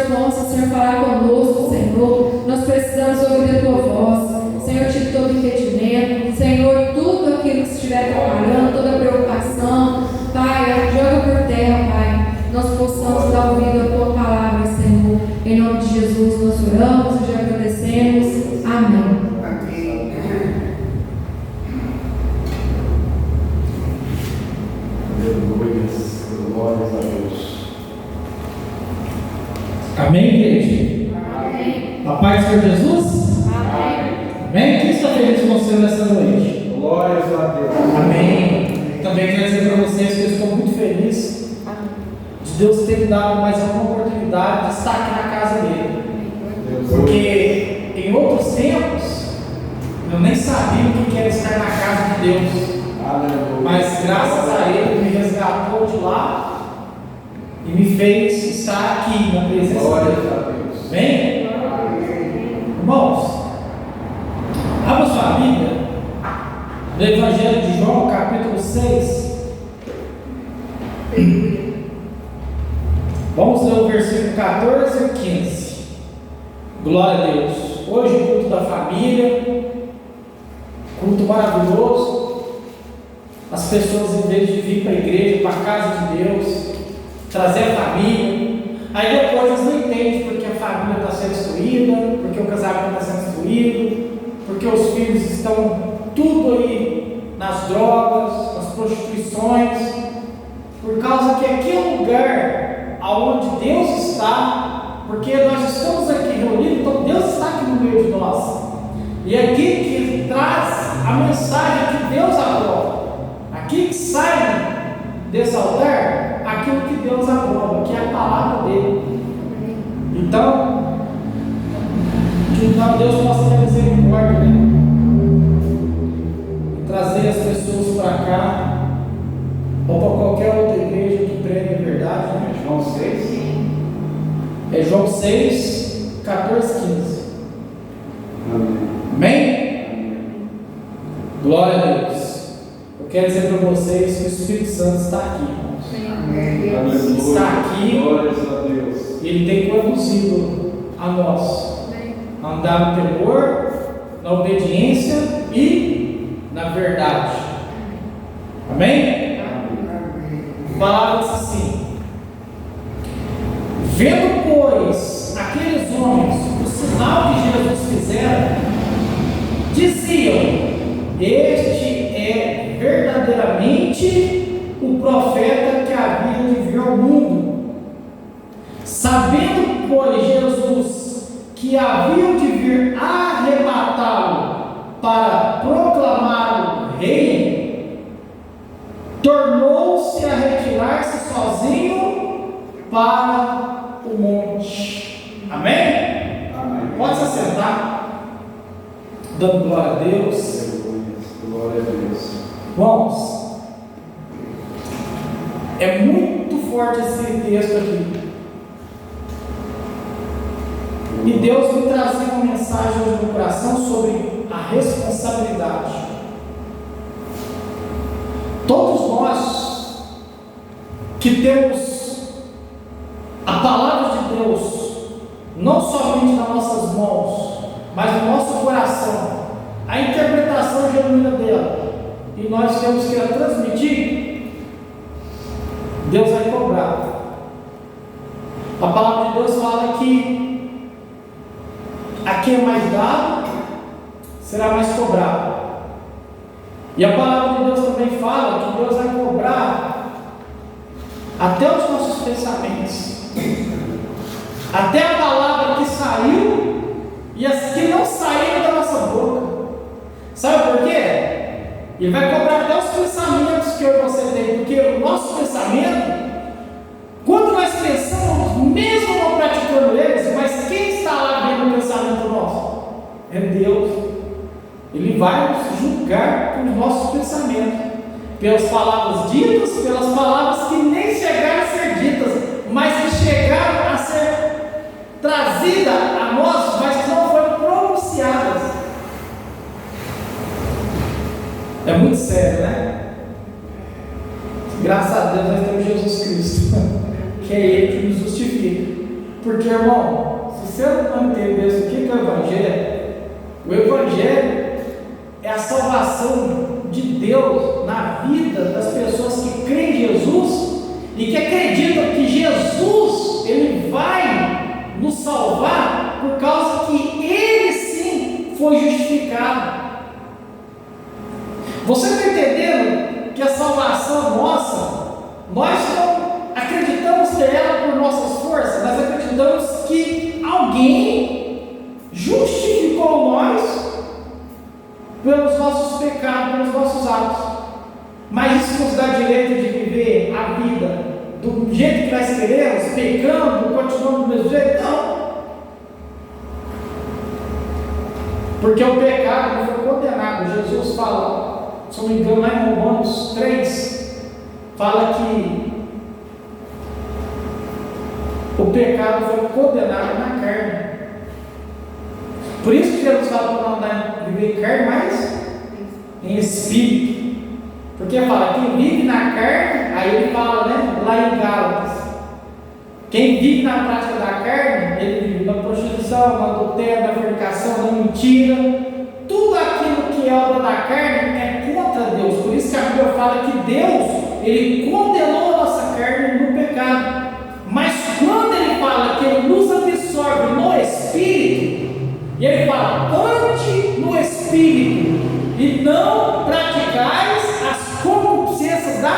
Senhor possa, Senhor, falar conosco, Senhor. Nós precisamos ouvir a Tua voz. Senhor, tire todo impedimento. Senhor, tudo aquilo que estiver atrapalhando, toda preocupação, Pai, joga por terra, Pai. Nós possamos dar ouvido à Tua palavra, Senhor. Em nome de Jesus nós oramos e já agradecemos. Amém. Glórias a Deus. Amém, igreja? Amém. A paz do Senhor Jesus? Amém. Amém? Quem está feliz com você nessa noite? Glórias a Deus. Amém. Também quero dizer para vocês que eu estou muito feliz de Deus ter me dado mais uma oportunidade de estar aqui na casa dele. Porque em outros tempos eu nem sabia o que era estar na casa de Deus. Aleluia. Mas graças a Ele me resgatou de lá e me fez estar aqui na presença Glórias dele. a Deus. Amém? Irmãos, abra sua Bíblia no Evangelho de João, capítulo 6. Vamos ler o versículo 14 e 15. Glória a Deus. Hoje o culto da família, culto maravilhoso. As pessoas, em vez de vir para a igreja, para a casa de Deus, trazer a família, aí depois eles não entendem porque a família está sendo destruída, porque o casamento está sendo destruído, porque os filhos estão tudo aí nas drogas, nas prostituições, por causa que aqui é um lugar aonde Deus está, porque nós estamos aqui reunidos, então Deus está aqui no meio de nós, e aqui que traz a mensagem que Deus aprova. Aqui que sai desse altar aquilo que Deus aprova, que é a palavra dele. Então, que Deus possa ter misericórdia, né? E trazer as pessoas para cá, ou para qualquer outra igreja que prega a verdade, né? João 6. É João 6, 14, 15. Amém. Amém? Glória a Deus. Quero dizer para vocês que o Espírito Santo está aqui, irmãos. Aleluia. Está aqui. Glórias a Deus. E Ele tem conduzido a nós a andar no temor, na obediência e na verdade. Amém? A palavra diz assim: vendo, pois, aqueles homens o sinal que Jesus fizera, diziam: este é verdadeiramente o profeta que havia de vir ao mundo. Sabendo, pois, Jesus que havia de vir arrebatá-lo para proclamá-lo rei, tornou-se a retirar-se sozinho para o monte. Amém? Amém. Pode se assentar, dando glória a Deus. Glória a Deus. Irmãos, é muito forte esse texto aqui. E Deus me trazia uma mensagem hoje no coração sobre a responsabilidade. Todos nós que temos a palavra de Deus, não somente nas nossas mãos, mas no nosso coração, a interpretação genuína dela, e nós temos que a transmitir, Deus vai cobrar. A palavra de Deus fala que a quem é mais dado será mais cobrado. E a palavra de Deus também fala que Deus vai cobrar até os nossos pensamentos, até a palavra que saiu e as que não saíram da nossa boca. Sabe por quê? Ele vai cobrar até os pensamentos que eu e você tem, porque o nosso pensamento, quando nós pensamos, mesmo não praticando eles, mas quem está lá vendo o pensamento nosso? É Deus. Ele vai nos julgar pelos nossos pensamentos, pelas palavras ditas, pelas palavras que nem chegaram a ser ditas, mas que chegaram a ser trazidas a nós, mas que não foram pronunciadas. É muito sério, né? Graças a Deus nós temos Jesus Cristo, que é Ele que nos justifica. Porque, irmão, se você não entender isso aqui que é o Evangelho é a salvação de Deus na vida das pessoas que creem em Jesus e que acreditam que Jesus, Ele vai nos salvar por causa que Ele sim foi justificado. Você está entendendo que a salvação nossa, nós não acreditamos ter ela por nossas forças, nós acreditamos que alguém justificou nós pelos nossos pecados, pelos nossos atos. Mas isso nos dá direito de viver a vida do jeito que nós queremos, pecando, continuando do mesmo jeito? Não. Porque o pecado foi condenado. Jesus fala, se não me engano, lá em Romanos 3, fala que o pecado foi condenado na carne. Por isso que Jesus fala para não andar viver em carne, mas em espírito. Porque fala, quem vive na carne, aí ele fala, né, lá em Gálatas, quem vive na prática da carne, ele vive na prostituição, na adultério, na fornicação, na mentira. Tudo aquilo que é obra da carne é contra Deus. Por isso que a Bíblia fala que Deus, Ele condenou a nossa carne no pecado. Mas quando Ele fala que Ele nos absorve no Espírito, e Ele fala, ande no Espírito, e não praticais as concupiscências da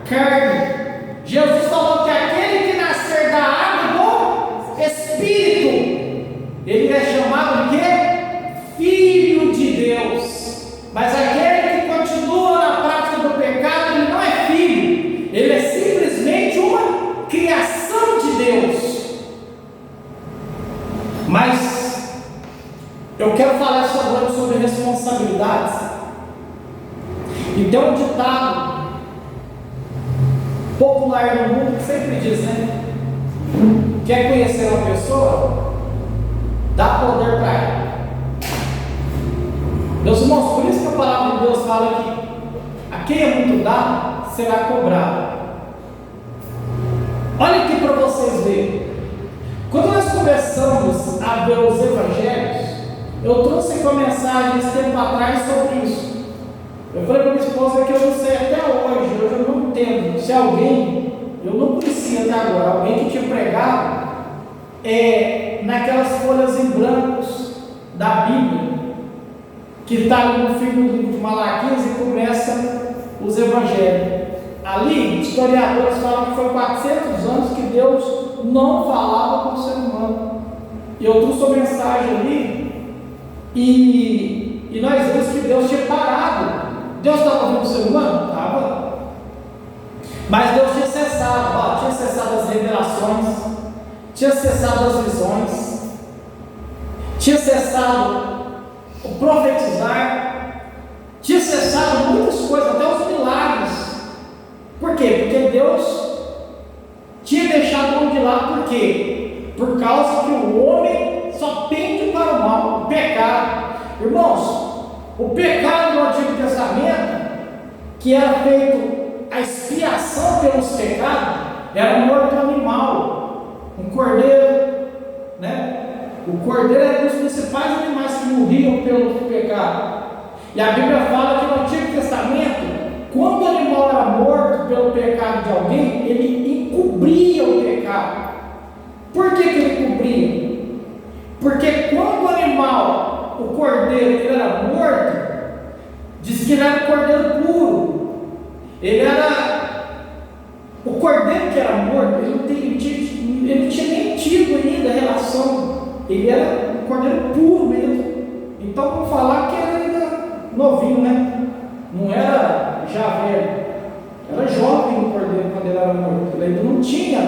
carne. Jesus falou que aquele que nascer da água do Espírito, ele é chamado de quê? Filho de Deus. Mas aquele que continua na prática do pecado, ele não é filho, ele é simplesmente uma criação de Deus. Mas eu quero falar sobre responsabilidades. E tem um ditado popular no mundo que sempre diz, né? Quer conhecer uma pessoa? Dá poder para ela. Meus irmãos, por isso que a palavra de Deus fala que a quem é muito dado será cobrado. Olha aqui para vocês verem. Quando nós começamos a ver os evangelhos, eu trouxe uma mensagem esse tempo atrás sobre isso. Eu falei para minha esposa que eu não sei até hoje eu não entendo se alguém, eu não conhecia até agora, alguém que tinha pregado naquelas folhas em brancos da Bíblia, que está no fim do livro de Malaquias e começa os evangelhos. Ali, historiadores falam que foi 400 anos que Deus não falava com o ser humano. E eu trouxe uma mensagem ali, e nós vimos que Deus tinha parado. Deus estava ouvindo o ser humano? Estava. Mas Deus tinha cessado as revelações, tinha cessado as visões, tinha cessado o profetizar, tinha cessado muitas coisas, até os milagres. Por quê? Porque Deus tinha deixado o homem de lado. Por quê? Por causa que o homem só pende para o mal, o pecado. Irmãos, o pecado do Antigo Testamento, que era feito a expiação pelos pecados, era morto um animal, um cordeiro, né? O cordeiro era um dos principais animais que morriam pelo pecado. E a Bíblia fala que no Antigo Testamento, quando o animal era morto pelo pecado de alguém, ele encobria o pecado. Por que ele encobria? Porque quando o animal, o cordeiro, ele era morto, diz que ele era um cordeiro puro. Ele era o cordeiro que era morto, ele não tinha nem tido ainda relação. Ele era um cordeiro puro mesmo. Então vamos falar que era ainda novinho, né? Não era já velho, era jovem o cordeiro quando ele era morto. Ele ainda não tinha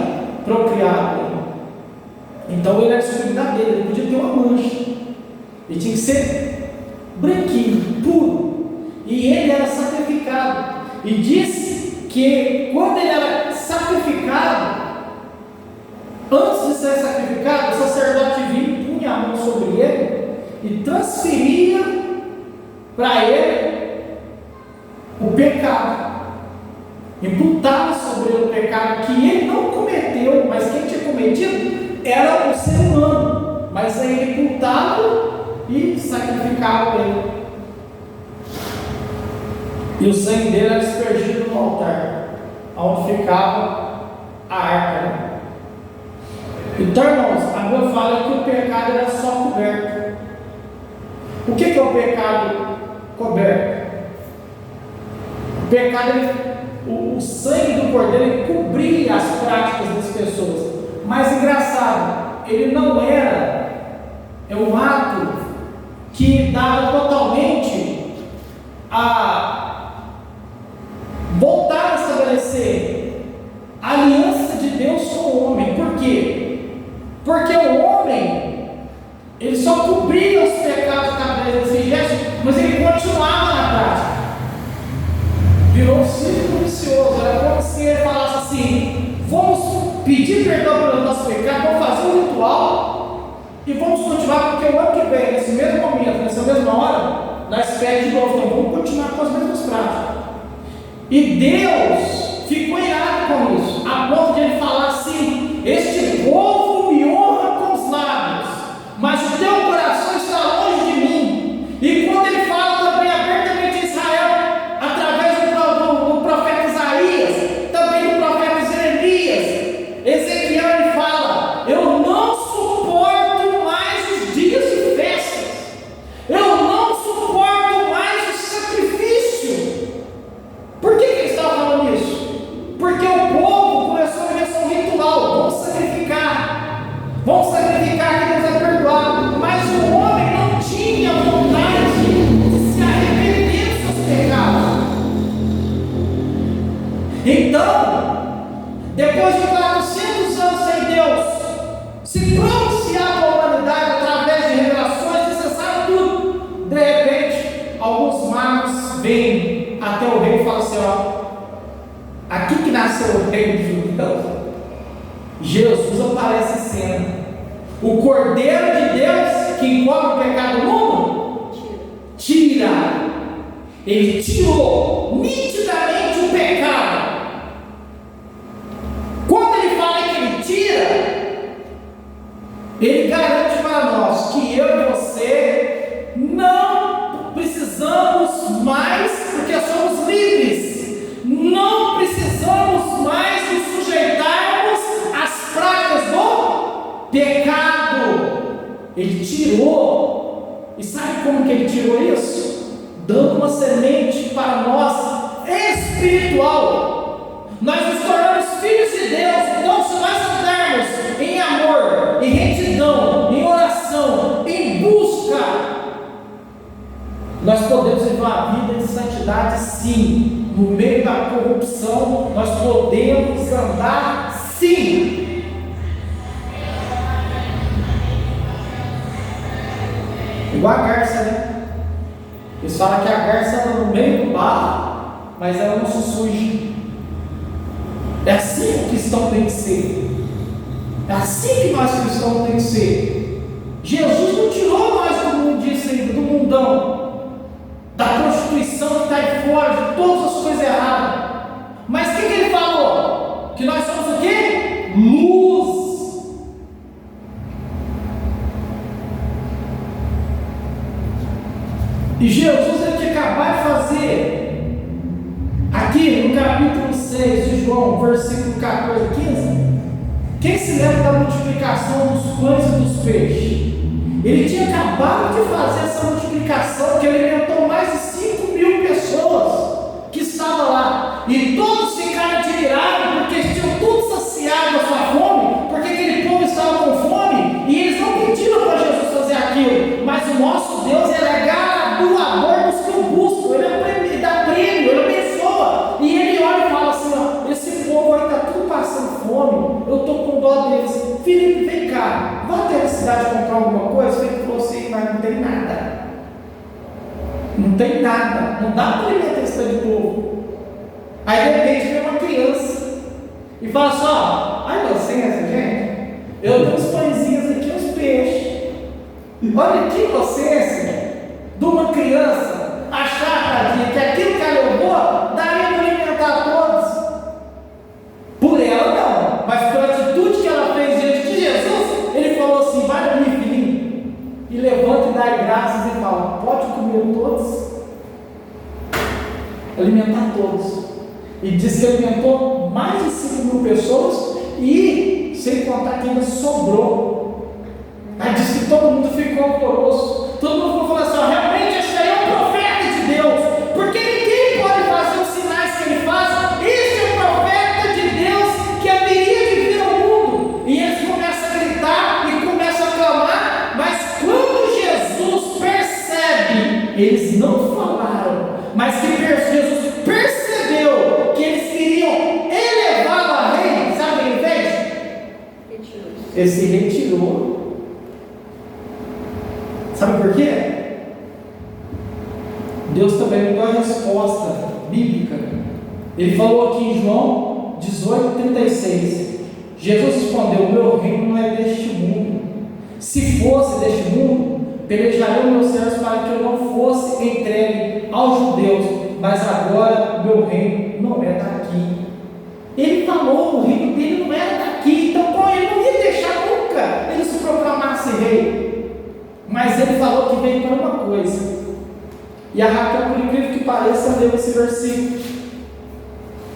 procriado. Então ele era excluído dele, ele podia ter uma mancha. Ele tinha que ser branquinho, puro. E ele era sacrificado. E diz que quando ele era sacrificado, antes de ser sacrificado, o sacerdote vinha, punha a mão sobre ele e transferia para ele o pecado. Imputava sobre ele o pecado que ele não cometeu, mas quem tinha cometido era Mas aí ele cultava e sacrificava ele. E o sangue dele era aspergido no altar, onde ficava a arca. Né? Então, irmãos, a Bíblia fala que o pecado era só coberto. O que é o pecado coberto? O pecado, o sangue do cordeiro, ele cobria as práticas das pessoas. Mas engraçado, ele não era um ato que dava totalmente a voltar a estabelecer a aliança de Deus com o homem. Por quê? Porque o homem, ele só cobria os pecados através desse gesto, mas ele continuava na prática. Virou um círculo vicioso. Era como se ele falasse assim: vamos pedir perdão pelo nosso pecado, vamos fazer um ritual e vamos continuar, porque o ano que vem, nesse mesmo momento, nessa mesma hora, nós pedimos de novo, então vamos continuar com as mesmas práticas. E Deus ficou irado com isso, a ponto de ele falar assim: este povo me honra com os lábios, mas o teu coração está longe de mim. E quando ele fala também abertamente a Israel, através do profeta Isaías, também do profeta Jeremias, Ezequiel, ele fala: eu não suporto mais os dias de festas, eu não suporto mais o sacrifício. Por que ele estava falando isso? Porque o povo começou a viver um ritual: vamos sacrificar que Deus é perdoado. Mas o homem não tinha vontade de se arrepender dos seus pecados. Então, depois de 400 anos sem Deus se pronunciar para a humanidade através de revelações, necessário tudo. De repente, alguns magos vêm até o rei e falam assim: ó, aqui que nasceu o reino de Judeus. Jesus aparece em cena, o Cordeiro de Deus que encobre o pecado do mundo. Tira. Ele tirou nitidamente o pecado. Quando ele fala que ele tira, ele garante para nós que eu e você não precisamos mais, porque somos livres, não precisamos mais nos sujeitarmos às práticas do pecado. Ele tirou. E sabe como que ele tirou isso? Dando uma semente para nós espiritual. Nós nos tornamos filhos de Deus. Então, se nós andarmos em amor, em retidão, em oração, em busca, nós podemos viver uma vida de santidade, sim. No meio da corrupção, nós podemos andar, sim. Igual a garça, né? Eles falam que a garça anda no meio do barro, mas ela não se suja. É assim que o cristão tem que ser. É assim que nós cristãos temos que ser. Jesus não tirou nós do mundo disso aí, do mundão, da prostituição que está aí fora, de todas as coisas erradas. Mas o que ele falou? Que nós somos o quê? Luz. E Jesus ele tinha acabado de fazer, aqui no capítulo 6 de João, versículo 14 e 15, quem se lembra da multiplicação dos pães e dos peixes? Ele tinha acabado de fazer essa multiplicação que alimentou mais de 5.000 pessoas que estavam lá. E todos ficaram admirados porque eles tinham tudo saciado a sua fome, porque aquele povo estava com fome e eles não pediram para Jesus fazer aquilo. Mas o nosso Deus, ele é galardoador dos que o buscam, ele dá prêmio, ele abençoa. E ele olha e fala assim: ó, esse povo aí está tudo passando fome, eu estou com dó deles. Filipe, vem cá, vai até a cidade comprar alguma coisa? Filipe falou assim: mas não tem nada. Não tem nada, não dá para alimentar esse tanto de povo. Aí de repente vem uma criança e fala assim: ó, ai licença, gente, eu tenho uns pãezinhos aqui, uns peixes. Olha que inocência de uma criança achar, tadinha, que aquilo que ela levou daria para alimentar todos. Por ela não, mas pela atitude que ela fez diante de Jesus, ele falou assim: vai dormir, filhinho, alimentar todos. E diz que alimentou mais de 5.000 pessoas e sem contar que ainda sobrou. Aí diz que todo mundo ficou alvoroço. Todo mundo falou assim: realmente esse aí é um profeta de Deus, porque ninguém pode fazer os sinais que ele faz. Esse é o profeta de Deus que haveria de vir ao mundo. E eles começam a gritar e começam a clamar, mas quando Jesus percebe, eles não falaram, mas que Jesus percebeu que eles queriam elevá-lo a rei. Sabe o que ele fez? Ele se retirou. Sabe por quê? Deus também me deu a resposta bíblica. Ele falou aqui em João 18:36. Jesus respondeu: meu reino não é deste mundo. Se fosse deste mundo, pelejariam meus servos para que eu não fosse entregue aos judeus, mas agora meu reino não é daqui. Ele falou: o reino dele não era daqui, então ele não ia deixar nunca ele se proclamasse rei. Mas ele falou que veio para uma coisa. E a Raquel, por incrível que pareça, leu esse versículo.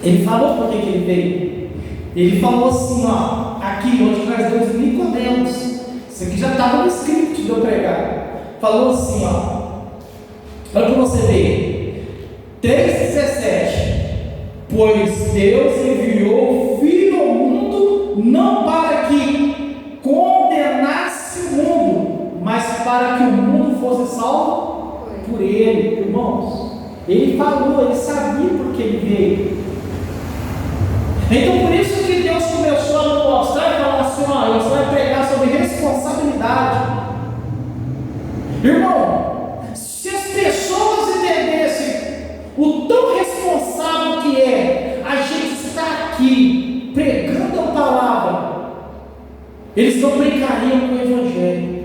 Ele falou por que ele veio. Ele falou assim, ó, aqui onde nós demos Nicodemos. Isso aqui já estava no script de eu pregar. Falou assim, ó, olha o que você vê, 3:17. Pois Deus enviou o Filho ao mundo, não para que condenasse o mundo, mas para que o mundo fosse salvo por ele. Irmãos, ele falou, ele sabia porque ele veio. Então por isso que Deus começou a nos mostrar e falar assim: ó, você vai pregar sobre responsabilidade. Irmão, se as pessoas entendessem o tão responsável que é a gente estar aqui pregando a palavra, eles não brincariam com o Evangelho.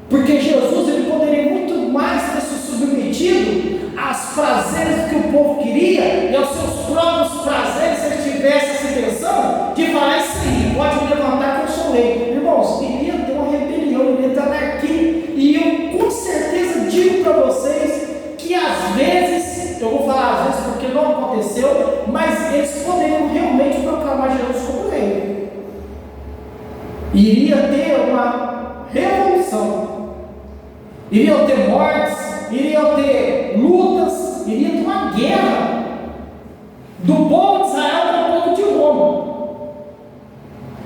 Porque Jesus, ele poderia muito mais ter se submetido aos prazeres que o povo queria e aos seus próprios prazeres, se ele tivesse essa intenção de falar isso aí, pode me levantar que eu sou rei. Irmãos, iria ter uma rebelião, iria ter anarquia. E eu com certeza digo para vocês que às vezes, eu vou falar às vezes porque não aconteceu, mas eles poderiam realmente proclamar Jesus como rei. Iria ter uma revolução. Iriam ter mortes, iriam ter lutas, iria ter uma guerra do povo de Israel para o povo de Roma.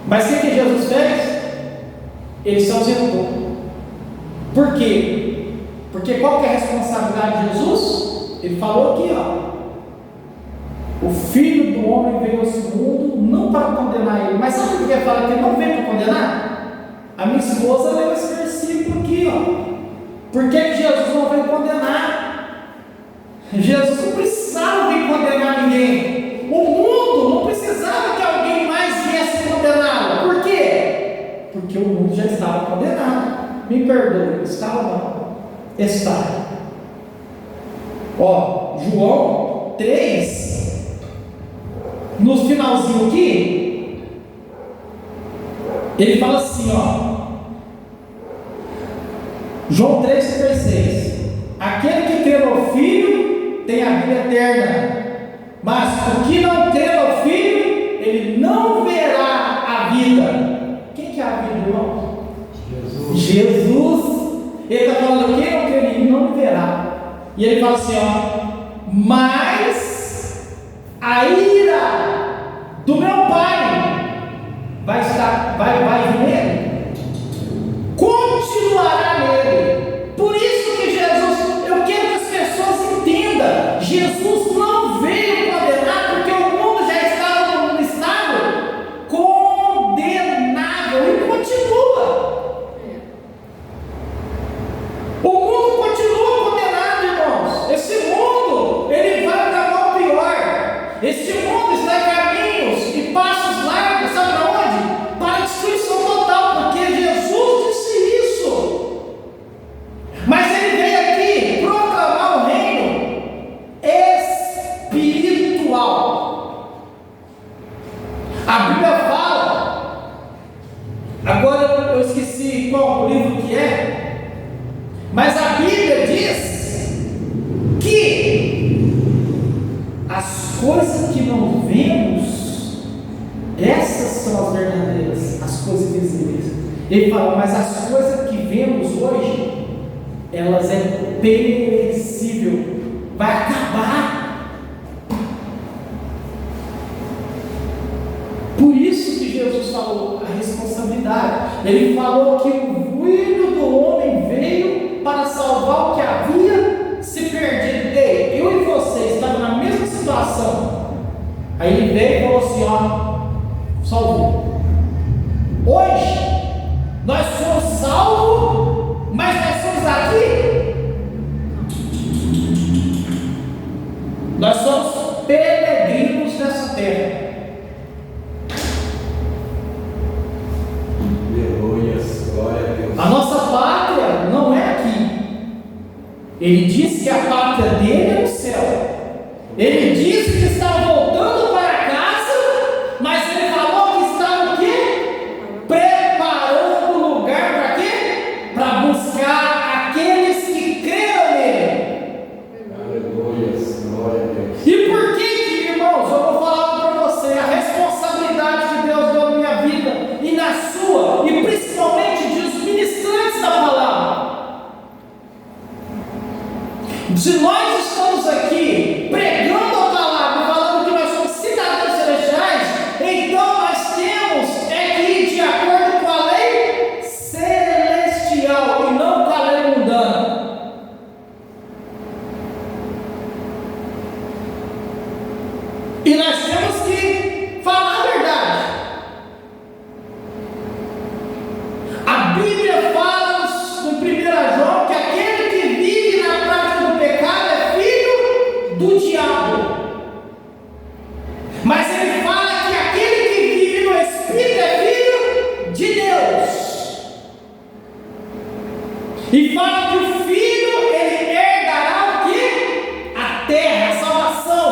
Mas o que Jesus fez? Ele se ausentou. Por quê? Porque qual que é a responsabilidade de Jesus? Ele falou aqui, ó, o Filho do Homem veio a esse mundo não para condenar ele. Mas sabe por que ele fala que ele não veio para condenar? A minha esposa leu esse versículo aqui, ó. Por que Jesus não veio condenar? Jesus não precisava vir condenar ninguém. O mundo não precisava que alguém mais viesse condená-lo. Por quê? Porque o mundo já estava condenado. Me perdoe, estava não? Está. Ó, João 3, no finalzinho aqui, ele fala assim, ó. João 3,36. Aquele que crê no Filho tem a vida eterna, mas o que não crê no Filho, ele não verá a vida. Quem que é a vida, irmão? Jesus. Ele está falando: quem não crê em mim não verá. E ele fala assim, ó, mas a ira do meu Pai vai vir nele, continuará nele. Por isso que Jesus, eu quero que as pessoas entendam, Jesus não veio condenar, porque o mundo já estava num estado condenável e continua. O mundo continua condenado, irmãos. Esse mundo, ele vai para mal pior. Esse mundo essas são as verdadeiras, as coisas visíveis. Ele fala, mas as coisas que vemos hoje, elas é perecível, vai acabar. Por isso que Jesus falou a responsabilidade. Ele falou que o Filho do Homem veio para salvar o que havia se perdido. Ei, eu e você estamos na mesma situação. Aí ele veio e falou assim, ó, salvou. Hoje, nós somos salvos, mas nós somos aqui. Nós somos peregrinos nessa terra. Aleluia, glória a Deus. A nossa pátria não é aqui. Ele disse que a pátria dele é no céu. Ele disse que está voltando para casa, mas ele falou que está o quê? Preparando lugar para quê? Para buscar aqueles que creram nele. Aleluia, glória a Deus. E por que, irmãos, eu vou falar para você a responsabilidade que Deus deu na minha vida e na sua, e principalmente dos ministrantes da palavra. Se nós estamos aqui pregando a palavra, falando que nós somos cidadãos celestiais, então nós temos que ir de acordo com a lei celestial e não com a lei mundana. E nós temos que falar a verdade. A Bíblia fala no 1 João que aquele que vive na prática do pecado é filho do diabo. Mas ele fala que aquele que vive no Espírito é filho de Deus. E fala que o filho, ele herdará o quê? A terra, a salvação.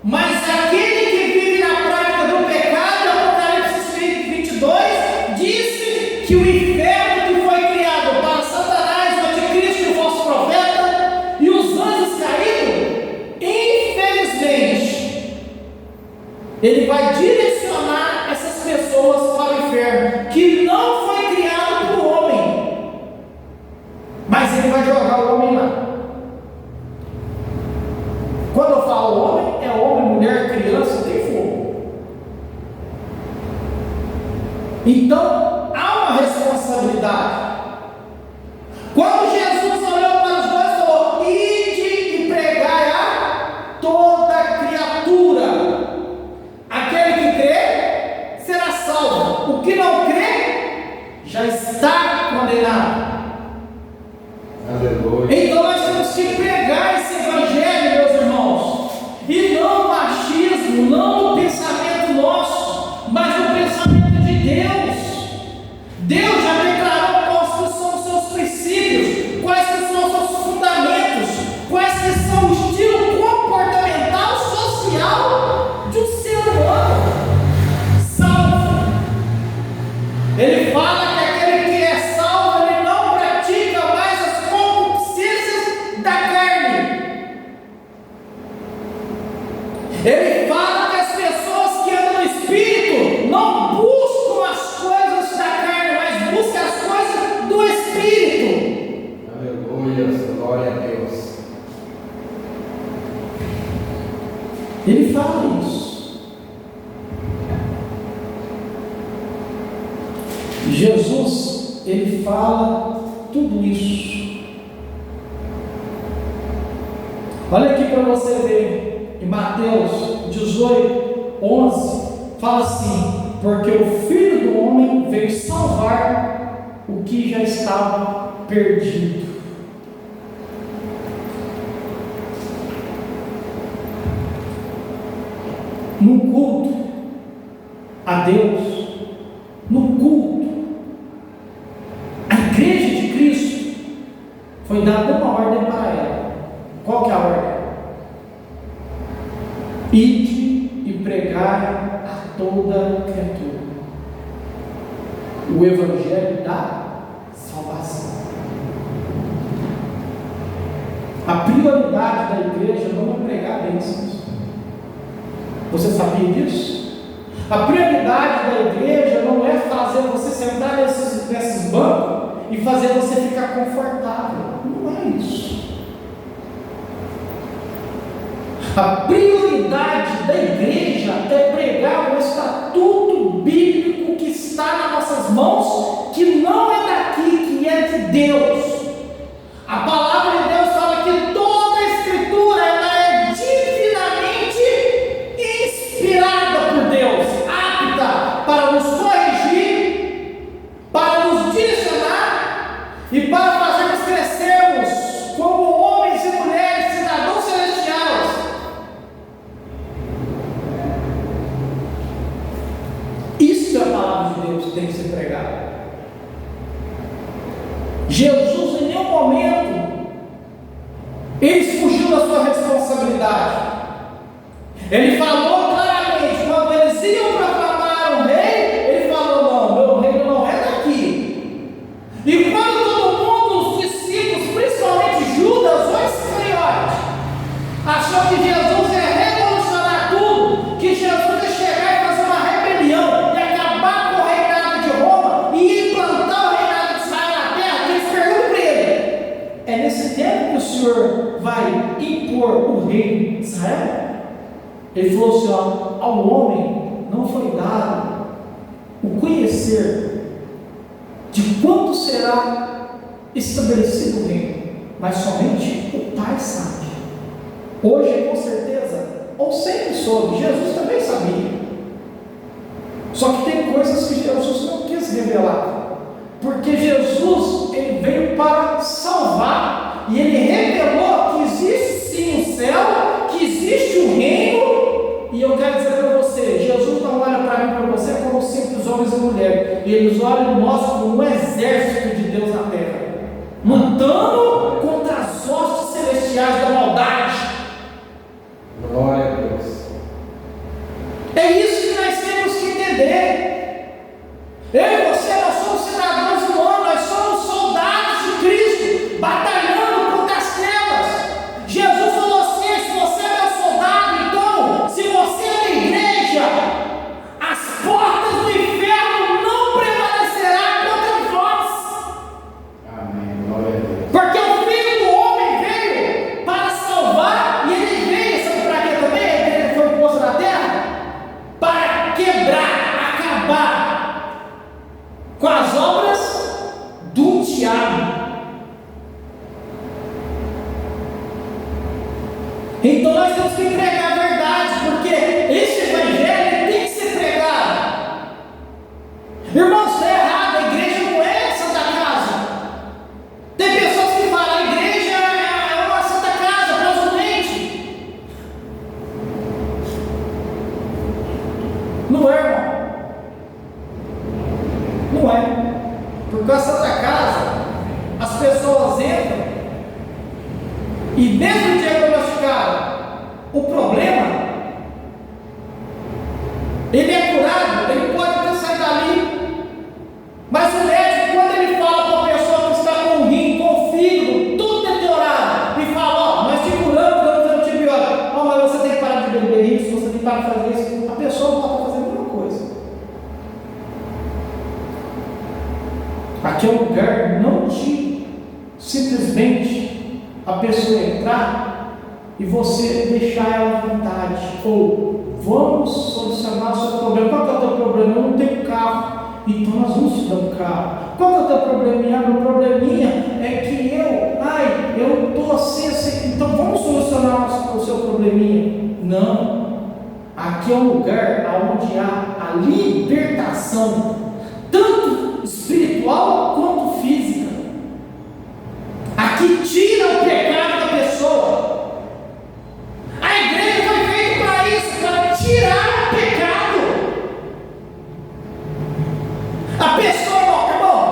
Mas aquele que vive na prática do pecado, Apocalipse 22, disse que o inferno que foi criado para Satanás, o anticristo e o falso profeta, e os anjos caídos, infelizmente, ele vai direcionar essas pessoas para o inferno, que não foi criado por homem, mas ele vai jogar o homem lá. Quando eu falo homem, é homem, mulher, criança, quem for. Então, há uma responsabilidade. Quando Jesus olhou para os dois e falou: ide e pregai a toda criatura. Aquele que crê será salvo. O que não crê já está condenado. Aleluia. Então nós temos que pregar esse evangelho, meus irmãos, e não o machismo, não o pensamento nosso, mas o pensamento de Deus. Deus já declarou quais são os seus princípios, quais que são os seus fundamentos, quais que são o estilo comportamental, social de um ser humano salvo. Ele fala que aquele que é salvo, ele não pratica mais as concupiscências da carne. Ele fala que as pessoas que andam no Espírito não buscam as coisas da carne, mas buscam as coisas do Espírito. Aleluia, glória a Deus. Ele fala isso. Jesus, ele fala tudo isso. Olha aqui para você ver. Em Mateus 18, 11, fala assim: porque o Filho do Homem veio salvar o que já estava perdido. No culto a Deus, no culto, a igreja de Cristo, foi dada uma ordem para ela. Qual que é a ordem? Ide e pregai a toda criatura o evangelho da salvação. A prioridade da igreja não é pregar bênçãos. Você sabia disso? A prioridade da igreja não é fazer você sentar nesses bancos e fazer você ficar confortável. Não é isso. A prioridade da igreja é pregar o estatuto bíblico que está nas nossas mãos, que não é daqui, que é de Deus. A palavra de Deus fala que toda a Escritura ela é divinamente inspirada por Deus, apta para nos corrigir, para nos direcionar e para fazermos crescermos como homens e mulheres, cidadãos celestiais. Isso é a palavra de Deus que tem que ser pregada. Jesus em nenhum momento ele fugiu da sua responsabilidade. Ele falou claramente, quando eles iam proclamar o rei, ele falou: não, meu reino não é daqui. E quando todo mundo, os discípulos, principalmente Judas ou Iscariote, achou que Jesus ia revolucionar tudo, que Jesus ia chegar e fazer uma rebelião e acabar com o reinado de Roma e implantar o reinado de Israel na terra, que eles perguntam para ele: é nesse tempo que o Senhor vai impor o reino de Israel? Ele falou assim: ó, ao homem não foi dado o conhecer de quando será estabelecido o reino, mas somente o Pai sabe. Hoje, com certeza, ou sempre soube, Jesus também sabia. Só que tem coisas que Jesus não quis revelar, porque Jesus ele veio para salvar, e ele revelou que existe sim o céu, que existe o reino. E eu quero dizer para você, Jesus não olha para mim e para você como simples homens e mulheres, eles olham nós como um exército de Deus na terra, lutando contra as hostes celestiais da maldade. Glória a Deus. É isso que nós temos que entender. Eu e você, nós somos cidadãos humanos, nós somos soldados de Cristo, batalhando contra as trevas. Jesus falou assim: se você é meu soldado, então, se você é da igreja, as portas do inferno não prevalecerão contra vós. Amém. Glória a Deus. Porque o Filho do Homem veio para salvar, e ele veio, sabe para quê também? Ele foi posto na terra para quebrar, acabar com as obras do diabo. Então nós temos que pregar a verdade, porque esse evangelho tem que ser pregado. Irmãos, está errado, a igreja não é Santa Casa. Tem pessoas que falam: a igreja é uma Santa Casa para os doentes. Não é, irmão. Não é. Porque a Santa Casa, as pessoas entram e mesmo diagnosticado o problema, ele é curado, ele pode ter saído dali, mas o médico, quando ele fala para a pessoa que está com o rim, com o fígado, tudo deteriorado, e fala: ó, nós te curamos, damos antibiótico, ó, mas você tem que parar de beber isso, você tem que parar de fazer isso, a pessoa volta a fazer a mesma coisa. Aqui é um lugar não de simplesmente a pessoa entrar e você deixar ela à vontade, ou vamos solucionar o seu problema. Qual que é o teu problema? Eu não tenho carro, então nós vamos te dar um carro. Qual que é o teu probleminha? Meu probleminha é que eu estou assim, então vamos solucionar o seu probleminha. Não, aqui é um lugar onde há a libertação, tanto espiritual quanto física. Aqui tira o pecado da pessoa. A igreja foi feita para isso, para tirar o pecado. A pessoa, irmão,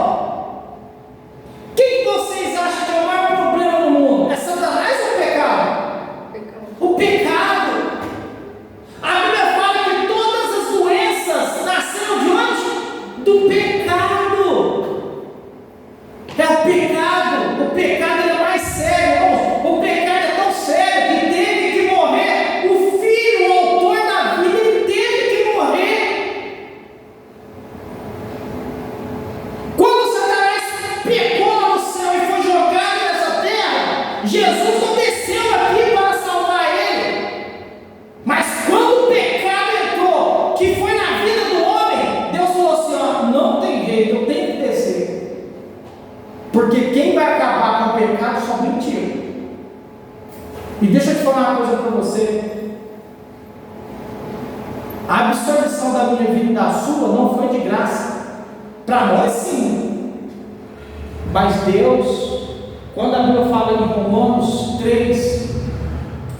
quem vocês acham que é o maior problema no mundo? É Satanás ou o pecado? O pecado. A Bíblia fala que todas as doenças nasceram de onde? Do pecado. É o pecado. O pecado é mais sério, irmãos. O pecado é tão sério que teve que morrer. O Filho, o autor da vida, ele teve que morrer. Porque quem vai acabar com o pecado somente eu. E deixa eu te falar uma coisa para você. A absorção da minha vida e da sua não foi de graça. Para nós sim. Mas Deus, quando a Bíblia fala em Romanos 3,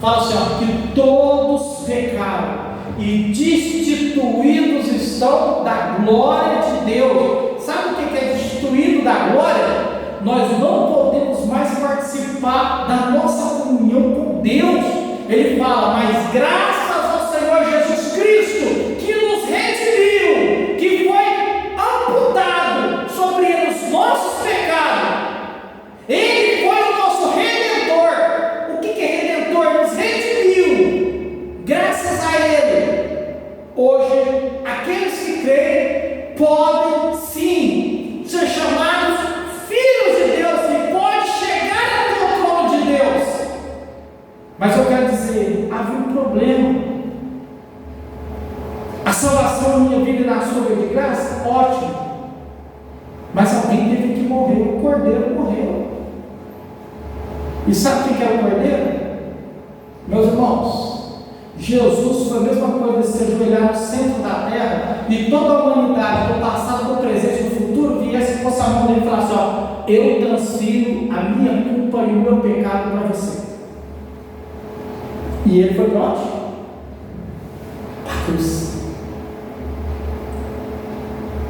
fala assim, ó, que todos pecaram e destituídos estão da glória de Deus. Sabe o que é destituído da glória? Nós não podemos mais participar da nossa comunhão com Deus. Ele fala, mas graças ao Senhor Jesus Cristo, que nos redimiu, que foi amputado sobre ele os nossos pecados. Ele foi o nosso Redentor. O que é Redentor? Nos redimiu. Graças a Ele, hoje, aqueles que creem podem sim ser chamados filhos de Deus e pode chegar até o trono de Deus. Mas eu quero dizer, havia um problema. A salvação na minha vida e na sua é de graça? Ótimo. Mas alguém teve que morrer. O cordeiro morreu. E sabe o que é o cordeiro? Meus irmãos, Jesus foi a mesma coisa de se ajoelhar no centro da terra e toda a humanidade, do passado, do presente, do futuro, viesse e fosse a mão dele e falasse, ó, eu transfiro a minha culpa e o meu pecado para você. E ele foi para onde? Para a cruz.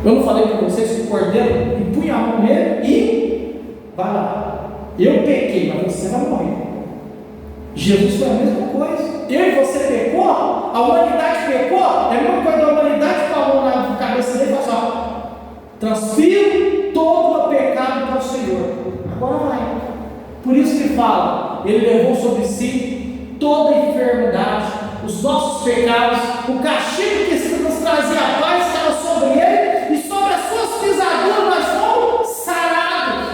Eu não falei para vocês que o cordeiro impunha a mão nele e vai lá. Eu pequei, mas você vai morrer. Jesus foi a mesma coisa. Eu e você pecou, a humanidade pecou, é a mesma coisa da humanidade com a mão na cabeça dele e fala assim, transfiro todo o pecado para o Senhor. Agora vai. Por isso que fala, ele levou sobre si toda a enfermidade, os nossos pecados, o castigo que nos trazia a paz estava sobre ele, e sobre as suas pisaduras nós fomos sarados.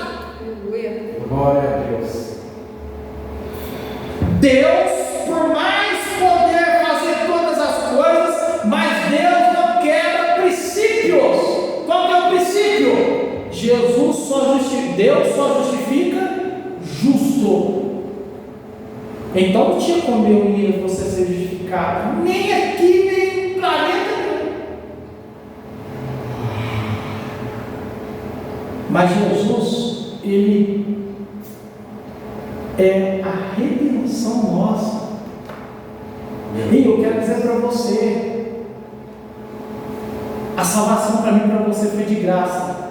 Glória a Deus. Deus, por mais poder fazer todas as coisas, mas Deus não quebra princípios. Qual que é o princípio? Deus só justifica justo. Então não tinha como eu ir você ser justificado, nem aqui, nem no planeta. Mas Jesus, Ele é a redenção nossa. E eu quero dizer para você, a salvação para mim e para você foi de graça,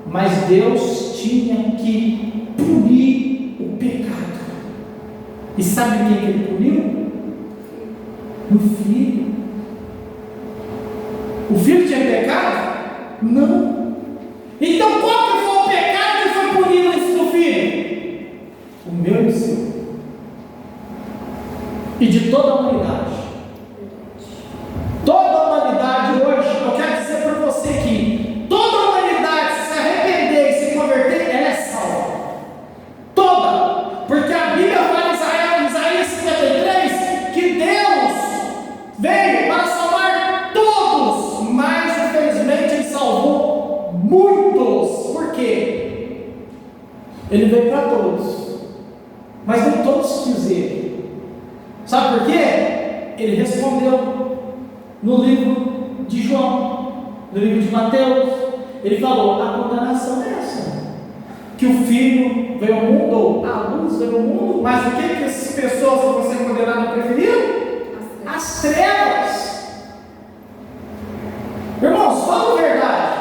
mas Deus tinha que punir o pecado. E sabe quem que Ele puniu? O Filho. O Filho tinha pecado? Não. Então qual que foi o pecado que foi punido no Filho? O meu e o seu. E de toda a humanidade. Toda a humanidade hoje, eu quero dizer para você que toda a humanidade, se arrepender e se converter, ela é salva. Toda. Porque a Bíblia fala em Isaías 53 que Deus veio para salvar todos, mas infelizmente Ele salvou muitos. Por quê? Ele veio para todos, mas nem todos quiseram. Sabe por quê? Ele respondeu no livro de João, no livro de Mateus. Ele falou: a condenação é essa, que o Filho veio ao mundo, ou a luz veio ao mundo, mas o que essas pessoas que vão ser condenadas preferiram? As trevas. Irmãos, fala a verdade.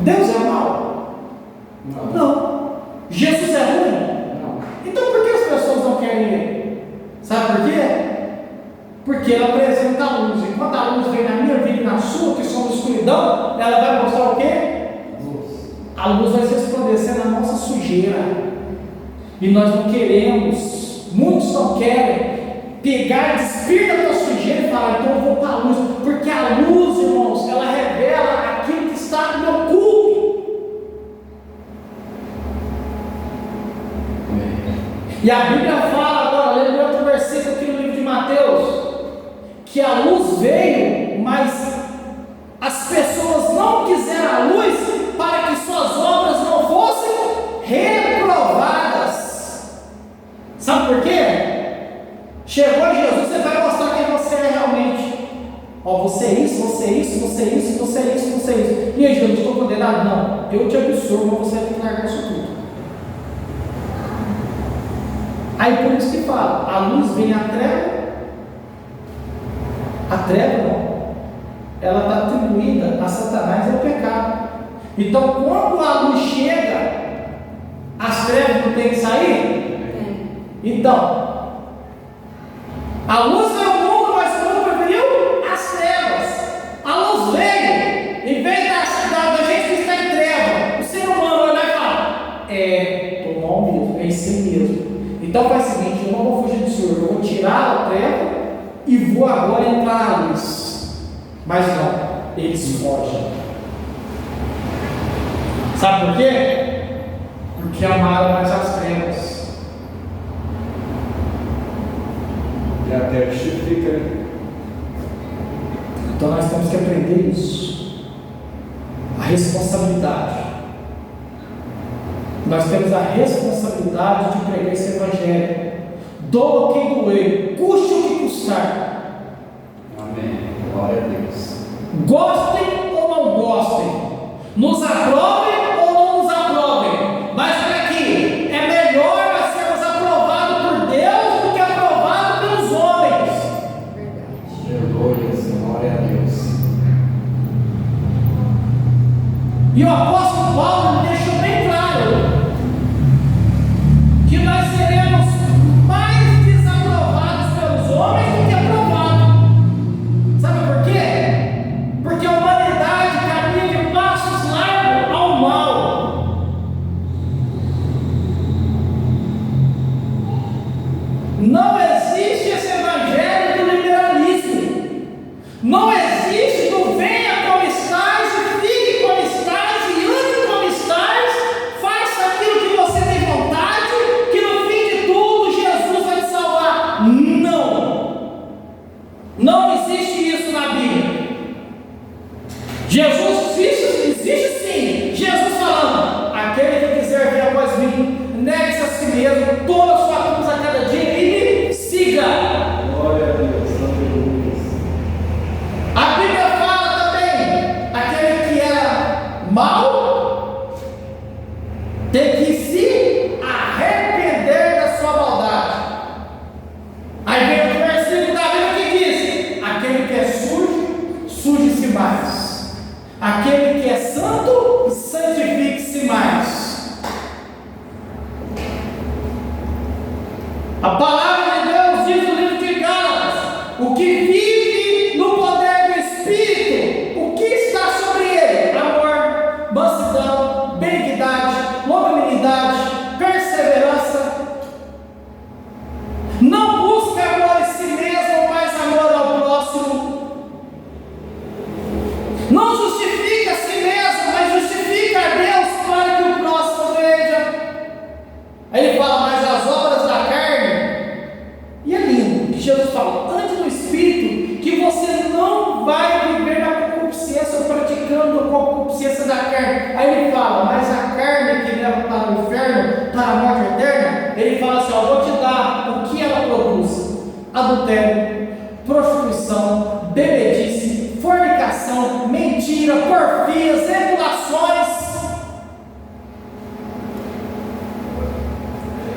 Deus é mau? Não. Jesus é ruim? Não. Então por que as pessoas não querem Ele? Sabe por quê? Porque Ele apresenta a luz. Enquanto a luz vem na minha vida e na sua, que somos escuridão, ela vai mostrar o quê? Luz. A luz vai se resplandecer na nossa sujeira. E nós não queremos, muitos não querem pegar, despir da tua sujeira e falar: então eu vou para a luz. Porque a luz, irmãos, ela revela aquilo que está no oculto. E a Bíblia fala agora, lembra outro versículo aqui no livro de Mateus, que a luz veio, mas as pessoas Ó, você é isso, você é isso, você é isso, você é isso, você é isso. E aí, Jesus, estou condenado? Não, eu te absorvo, mas você vai ter que largar isso tudo. Aí por isso que fala, a luz vem à treva. A treva não. Ela está atribuída a Satanás e ao pecado. Então, quando a luz chega, as trevas não têm que sair? Então, a luz veio ao mundo, mas o mundo preferiu as trevas. A luz veio, em vez da gente que está em treva, o ser humano vai lá e fala: tô mal mesmo, é isso mesmo. Então faz o seguinte, eu não vou fugir do Senhor, eu vou tirar a treva e vou agora entrar na luz. Mas não, eles fogem. Sabe por quê? Porque amaram mais as trevas. E até justifica. Então nós temos que aprender isso. A responsabilidade. Nós temos a responsabilidade de pregar esse evangelho. Doa quem doer, custe o que custar. Amém. Glória a Deus. Gostem ou não gostem, nos aprovem ou não nos aprovem, mas olha aqui, é melhor nós sermos aprovados por Deus do que aprovados pelos homens. Glória a Deus. E o apóstolo Paulo deixou bem claro que nós seremos mais desaprovados pelos homens do que aprovados. Sabe por quê? Porque a humanidade caminha de passos largos ao mal. Não existe esse evangelho do liberalismo. Não existe do venha como estás e fique como estás e ande como estás. Faça aquilo que você tem vontade, que no fim de tudo Jesus vai te salvar. Não! Não existe isso na Bíblia. Jesus existe sim. Jesus falando: aquele que quiser vir após mim, negue-se a si mesmo, toma sua cruz a cada dia e me siga. Glória a Deus. Aleluia. A Bíblia fala também: aquele que era mau tem que se arrepender da sua maldade. Aí vem outro versículo da Bíblia que diz: aquele que é sujo, suje-se mais. Aquele que é santo, santifique-se mais. A palavra de Deus diz no livro de Gálatas: o que vive no poder do Espírito, o que está sobre ele? Amor, mansidão, benignidade, longanimidade, perseverança. Não busca amor em si mesmo, mas amor ao próximo. Não justifica a si mesmo, mas justifica a Deus para que o próximo veja. Aí ele fala: mas as obras da carne. E é lindo que Jesus fala: ande no Espírito, que você não vai viver na concupiscência ou praticando a concupiscência da carne. Aí ele fala: mas a carne que leva para o inferno, para a morte eterna, ele fala assim: ó, vou te dar o que ela produz: adultério, prostituição, bebedice, fornicação, mentira, porfias, emulações.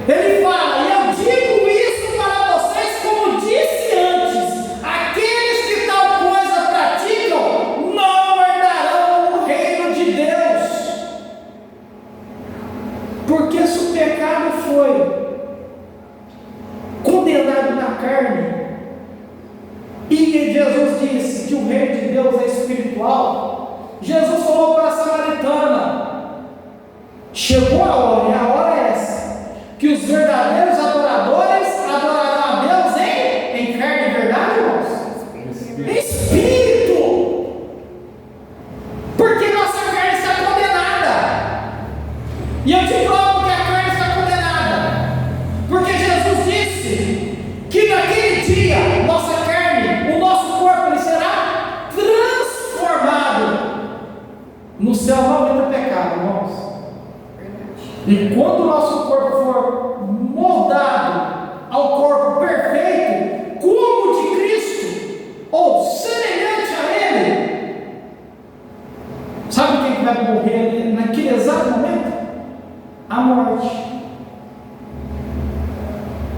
Ele fala: e eu digo isso para vocês como disse antes: aqueles que tal coisa praticam não herdarão o reino de Deus. Porque se o pecado foi condenado na carne, e Jesus disse que o reino de Deus é espiritual, Jesus falou para a samaritana: chegou a hora, e a hora é essa, que os verdadeiros adoradores adorarão a Deus em carne e verdade, irmãos? Em espírito. Porque nossa carne está condenada. E eu te provo que a carne está condenada. Porque Jesus disse que naquele dia, nossa carne, o nosso corpo, ele será transformado. No céu não entra pecado, irmãos. E quando o nosso corpo for moldado ao corpo perfeito, como o de Cristo, ou morrer ali, naquele exato momento? A morte.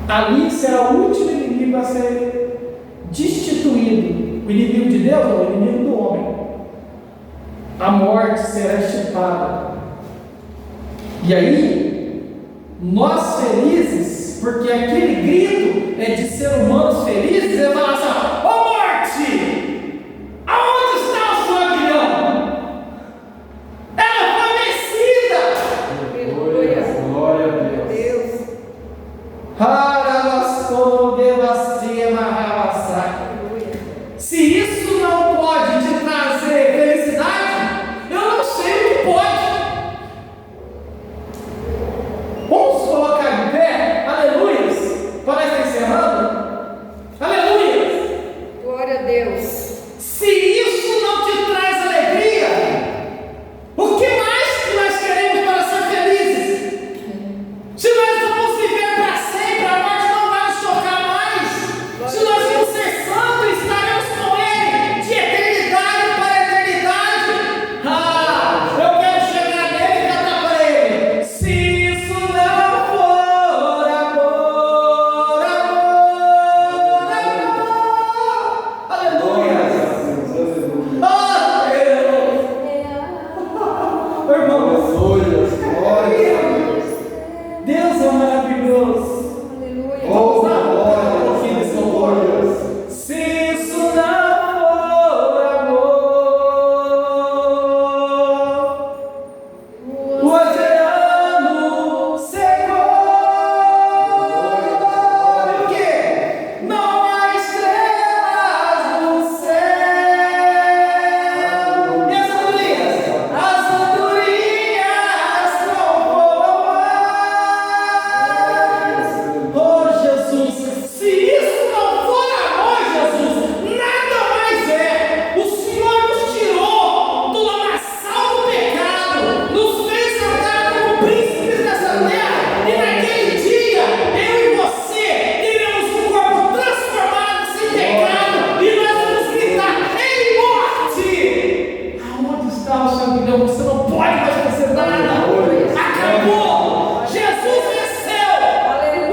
Ali será o último inimigo a ser destituído. O inimigo de Deus ou o inimigo do homem? A morte será extirpada. E aí, nós felizes, porque aquele grito é de ser humanos felizes, ele fala assim: ô morte, aonde está o seu aguilhão? Ela foi vencida. Glória a Deus. Se isso não pode te trazer felicidade, eu não sei o que pode. Vamos colocar de pé, aleluias, para estar encerrando. Aleluias. Glória a Deus. Se isso não te traz alegria, o que mais que nós queremos para ser felizes? Se nós vamos viver para sempre, a morte não vai nos tocar mais. Se nós vamos ser santos, estaremos com Ele de eternidade para eternidade. Eu quero chegar nele e cantar para Ele. Se isso não for amor, aleluia. Deus é maravilhoso. Aleluia. Vamos lá, cantar um pouquinho desse louvor. Se isso não for amor, o oceano secou. O quê? Não há estrelas no céu. E as andorinhas? As andorinhas não voam mais. Oh Jesus, se isso não for amor, Jesus, nada mais é. O Senhor nos tirou do lamaçal do pecado, nos fez andar como príncipes dessa terra, e naquele dia, eu e você teremos um corpo transformado, sem pecado, e nós vamos gritar: em morte! Aonde está o seu aguilhão? Você não pode mais fazer nada. Acabou! Jesus venceu!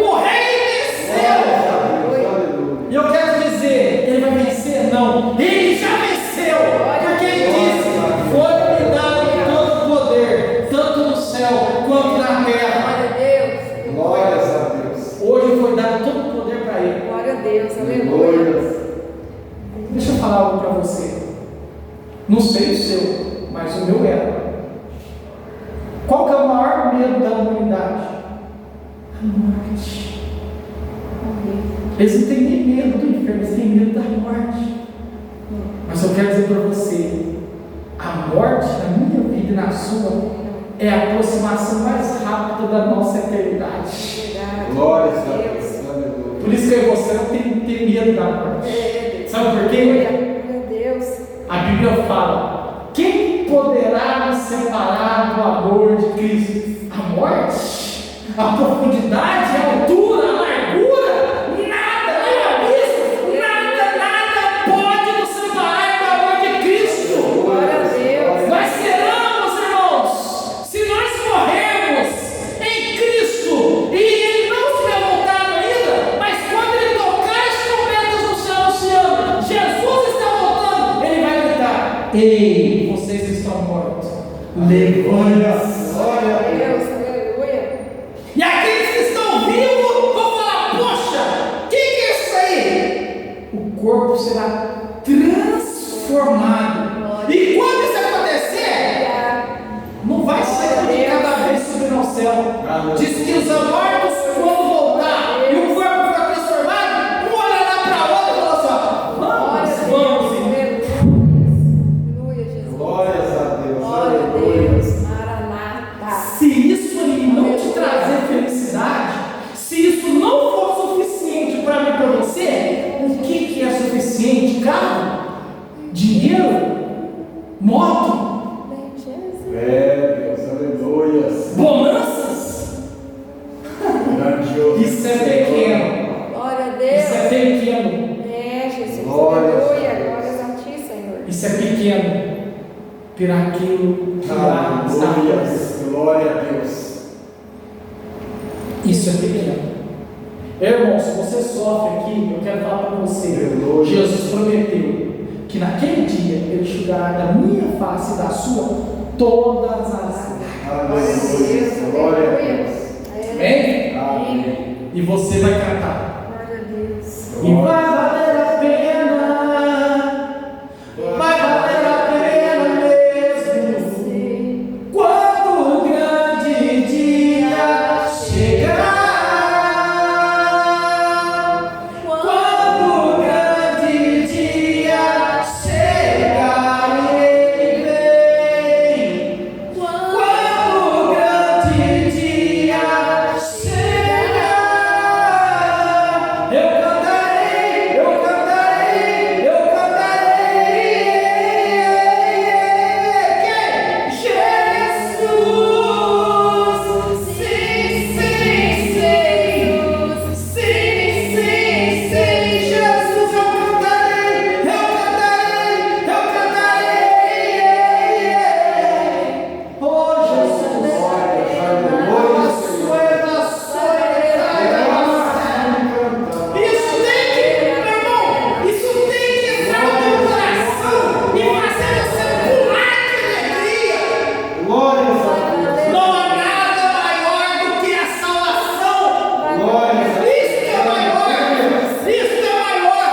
O Rei venceu! E eu quero dizer, ele vai vencer? Não, ele já venceu, porque ele disse: foi-me dado todo o poder, tanto no céu quanto na terra. Glória a Deus. Glórias a Deus. Hoje foi dado todo o poder para ele. Glória a Deus. Aleluia. Glórias. Deixa eu falar algo para você. Não sei o seu, mas o meu é. Qual que é o maior medo da humanidade? A morte. Eles não têm nem medo do inferno, eles têm medo da morte. Mas eu quero dizer para você: a morte na minha vida e na sua é a aproximação mais rápida da nossa eternidade. Glórias a Deus. Aleluia. Por isso que eu e você não tem que ter medo da morte. Sabe por quê? Glória a Deus. A Bíblia fala: quem poderá nos separar do amor de Cristo? A morte? A profundidade? A altura? A largura? Nada, nem o abismo, nada pode nos separar do amor de Cristo. Glória a Deus. Nós seremos, irmãos, se nós morrermos em Cristo e Ele não se tiver voltado ainda, mas quando Ele tocar as trombetas no céu anunciando: Jesus está voltando, Ele vai gritar: ei, vocês que estão mortos, levante-se. Glória a Deus. Deus. Aleluia. E aqueles que estão vivos vão falar: poxa, o que é isso aí? O corpo será transformado. E quando isso acontecer, não vai ser porque cada vez subir ao céu. Diz que os mortos, quando voltar e o corpo ficar transformado, um olhará para o outro e falará assim: vamos, Aleluia, Jesus. Glórias a Deus. Glória a Deus. Maranata. Se isso aí não te trazer felicidade, se isso não for suficiente para mim e para você, o que é suficiente? Carro? Dinheiro? Moto? Bem, Jesus. Deus. Aleluia. Bonanças? Grandioso. Isso é pequeno. Glória a Isso é Deus. pequeno. É, Jesus. Glórias a Aleluia. Deus. Glórias a ti, Senhor. Isso é pequeno por aquilo que lá está acontecendo. Glória a Deus. Isso é pequeno. Irmão, se você sofre aqui, eu quero falar para você. Jesus prometeu que naquele dia Ele enxugará da minha face e da sua todas as lágrimas. Aleluia. Glória a Deus. Amém? Amém. E você vai cantar. Glória a Deus. E vai valer a pena. Vai valer a pena mesmo. Quando o grande dia chegar. Quando o grande dia chegar, Ele vem. Quando o grande dia chegar, eu cantarei, eu cantarei, eu cantarei. Quem? Jesus. Sim, sim, sim. Sim, sim, sim. Jesus, eu cantarei, eu cantarei, eu cantarei. Oh, Jesus. Isso tem que, meu irmão, isso tem que entrar no teu coração e fazer você pular de alegria. Glória a Deus. Não há nada maior do que a salvação. Glória a Deus. Isso que é maior. Isso é maior.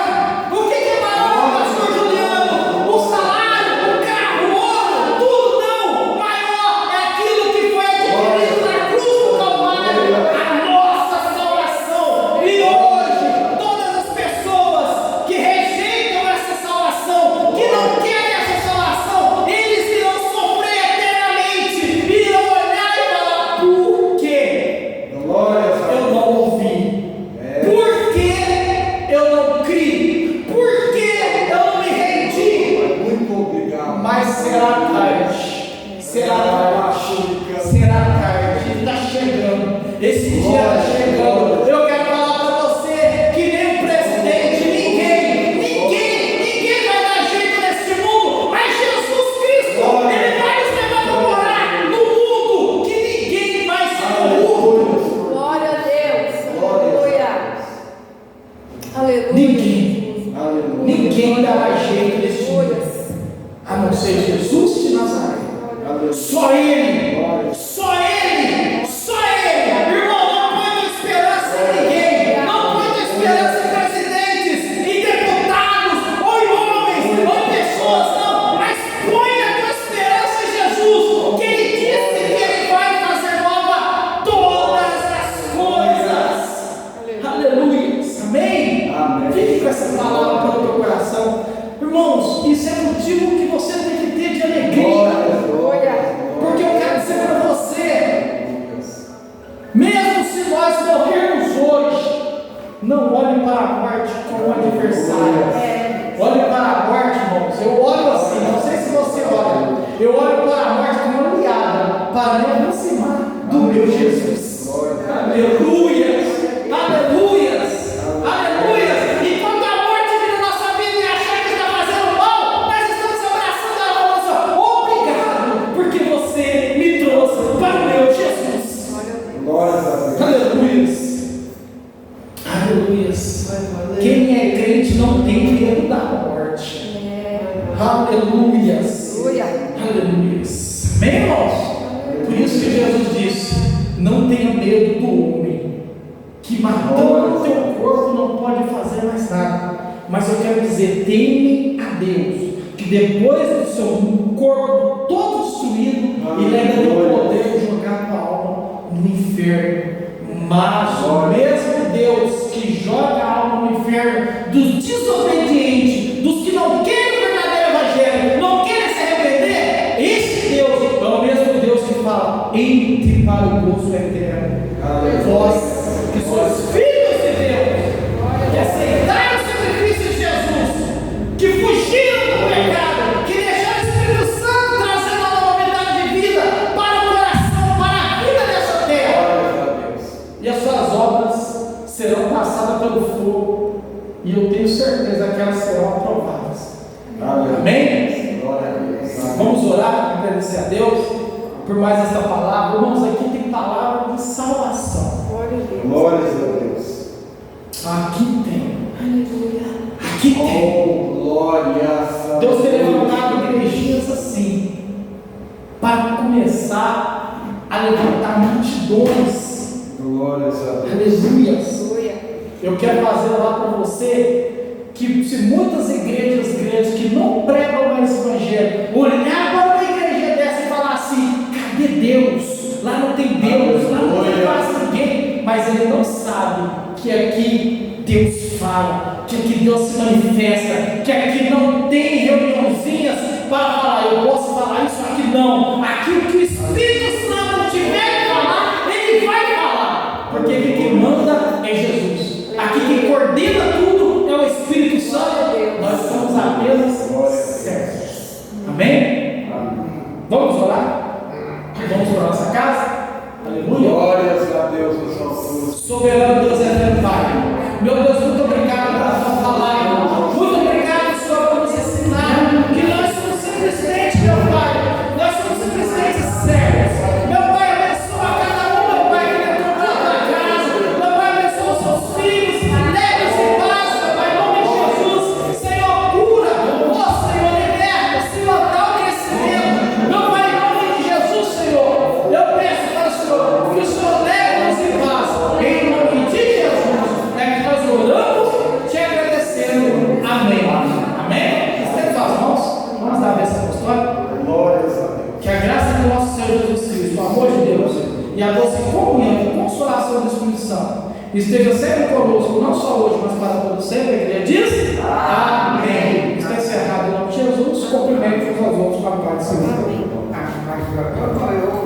O que é maior, pastor Juliano? O salário, o carro, o ouro, tudo não. Maior é aquilo que foi adquirido na cruz do Calvário, a nossa salvação. E hoje, todas as pessoas que rejeitam essa salvação, que não querem essa salvação, eles irão sofrer eternamente, irão olhar e falar: por quê? Glória a Eu Deus. não ouvi. Por que eu não criei? Por que eu não me rendi? Muito obrigado. Mas será tarde. Será tarde. Será tarde. Está chegando. Esse dia está chegando. Eu quero falar para você que nem o presidente, ninguém vai dar jeito nesse mundo. Mas Jesus Cristo, Ele vai nos levar para morar no mundo que ninguém vai ser corrupto. Glória a Deus. Aleluia. Aleluia. Ninguém dará jeito nesse mundo, a não ser Jesus de Nazaré. Só Ele, só Ele, só Ele. Irmão, não põe tua esperança em ninguém, não põe tua esperança em presidentes, em deputados, ou em homens, ou em pessoas, não. Mas põe a tua esperança em Jesus, que Ele disse que Ele vai fazer nova todas as coisas. Aleluia. Amém? Amém. Fique com essa palavra pelo teu coração. Irmãos, isso é motivo que você tem que ter de alegria. Porque eu quero dizer para você, mesmo se nós morrermos hoje, não olhe para a morte como adversário. Olhe para a morte, irmãos. Eu olho assim, não sei se você olha. Eu olho para a morte como uma aliada para me aproximar do meu Jesus. Aleluia! Aleluia! Aleluia! E quando a morte vir na nossa vida e achar que está fazendo mal, nós estamos abraçando a nossa. Obrigado, porque você me trouxe para o meu Jesus. Aleluia! Aleluia! Quem é crente não tem medo da morte. Aleluia! Aleluia! Amém, irmãos? Por isso que Jesus disse: não tenha medo do homem, que matando o teu corpo não pode fazer mais nada. Mas eu quero dizer: teme a Deus, que depois do seu corpo todo destruído, Ele ainda tem o poder de jogar tua alma no inferno. Mas o mesmo Deus que joga a alma no inferno dos desobedientes, dos que não querem o verdadeiro evangelho, não querem se arrepender, esse Deus é o mesmo Deus que fala: entre para o gozo eterno. Vós que sois filhos de Deus, que aceitaram o sacrifício de Jesus, que fugiram do pecado, que deixaram o Espírito Santo trazendo a novidade de vida para o coração, para a vida dessa terra. E as suas obras serão passadas pelo fogo, agradecer a Deus por mais esta palavra. Irmãos, aqui tem palavra de salvação. Glórias a Deus. Aqui tem. Aleluia. Aqui tem. Oh, glórias a Deus tem levantado igrejinhas assim, para começar a levantar multidões. Glórias a Deus. Aleluias. Aleluia. Eu quero fazer lá para você que se muitas igrejas grandes que não pregam mais esse evangelho, olhar para uma igreja dessa e falar assim: cadê Deus? Lá não tem Deus, lá não tem quase ninguém. Mas ele não sabe que aqui Deus fala, que aqui Deus se manifesta, que aqui não tem reuniãozinhas para falar, eu posso falar isso, aqui não. Aqui o que o Espírito Santo tiver que falar, ele vai falar, porque aqui quem manda é Jesus. Aqui quem coordena tudo é o Espírito Santo. Nós somos apenas servos. Amém? Vamos orar? Vamos para a nossa casa? Aleluia. Glórias a Deus nos alturas. Soberano Deus eterno Pai, meu Deus, muito obrigado pela tua palavra, muito obrigado, Senhor, por nos ensinar que nós somos simplesmente, meu Pai, nós somos simplesmente servos. Meu Pai, abençoa cada um, meu Pai, que entrou pela tua casa, meu Pai, abençoa os seus filhos, leve-os em paz, meu Pai, em nome de Jesus. Senhor, cura, oh Senhor, liberta, Senhor, dá o crescimento, meu Pai, em nome de Jesus, Senhor, eu peço para o Senhor que o Senhor leve-nos em paz, em nome de Jesus, é que nós oramos te agradecendo. Amém. Amém? Estenda as mãos, vamos dar a bênção apostólica. Glórias a Deus. Que a graça do nosso Senhor Jesus Cristo, o amor de Deus e a doce comunhão e consolação do Espírito Santo esteja sempre conosco, não só hoje, mas para todos sempre. A igreja diz: amém. Está encerrado em nome de Jesus. Cumprimente uns aos outros com a paz do Senhor. Amém. Glória a Deus.